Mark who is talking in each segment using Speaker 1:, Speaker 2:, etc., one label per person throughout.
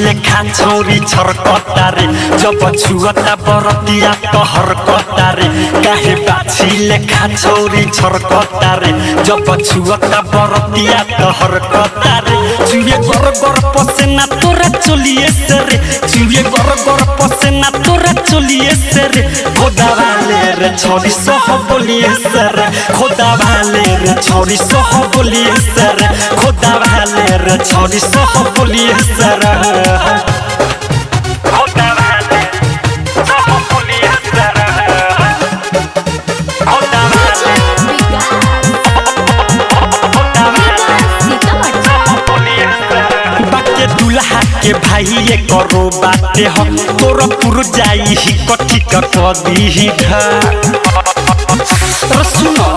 Speaker 1: लेखा छौरी छरकता रे जब छुअता बरतिया कहर कता रे काहे बाछी लेखा छौरी छरकता रे जब छुअता बरतिया कहर कता रे चुए गर गर पसेना तोरा चलिए से रे चुए गर गर पसेना तोरा चलिए से रे खोदा वाले रे छौरी सह बोलिए से रे खोदा वाले रे छौरी सह बोलिए से रे खोदा वाले रे छौरी सह बोलिए से रे खोदा वाले सह बोलिए से रे खोदा वाले बाके दुल्हा के भाई ये करो बाते हो तोरा पुर जाई ही कठी कदी ही धा सुनो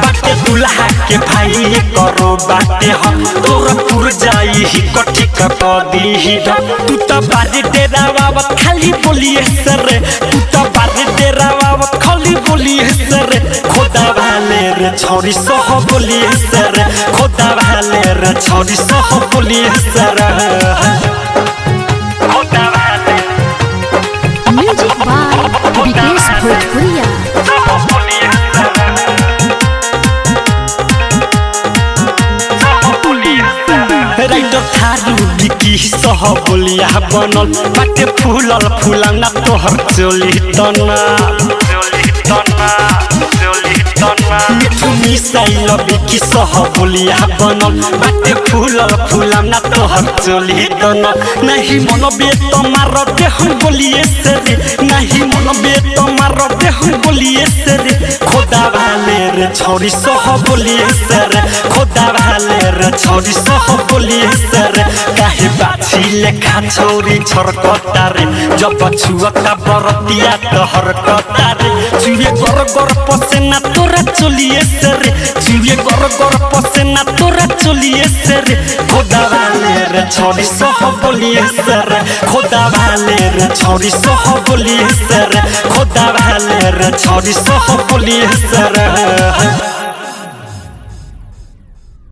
Speaker 1: बाके दुल्हा के भाई ये करो बाते हो तोरा पुर जाई ही कठी कदी ही धा तू तो बारे डेरा बाबा खाली बोलिए सर तू तो बारे डेरा बाबा खाली बोलिए सर खोदा वाले रे छौरी सह बोलिए सर खोदा वाले रे छौरी सह बोलिए सर खोदा वाले
Speaker 2: म्यूजिक बाय विकेश भोजपुरिया
Speaker 1: राइटर थारू बिकी सह बोलिया बनल बाटे फूलल फूलना तोहर चोली तना मिठू मिसाइल बिकी सह बोलिया बनल बाटे फूलल फूलना तोहर चोली तना नहीं मन बे तमार दे हम बोलिए से रे नहीं मन बे तमार दे हम बोलिए से रे खोदा वाले रे छौरी सह बोलिए से रे खोदा वाले रे छौरी सह बोलिए से रे काहे बाछी लेखा छौरी छरकता रे जब छुअता बरतिया कहर कता रे चुए गर गर पसेना तोरा चलिए से रे चुए गर गर पसेना तोरा चलिए से रे खोदा वाले रे छौरी सह बोलिए से रे खोदा वाले रे छौरी सह बोलिए से रे खोदा वाले रे छौरी सह बोलिए से रे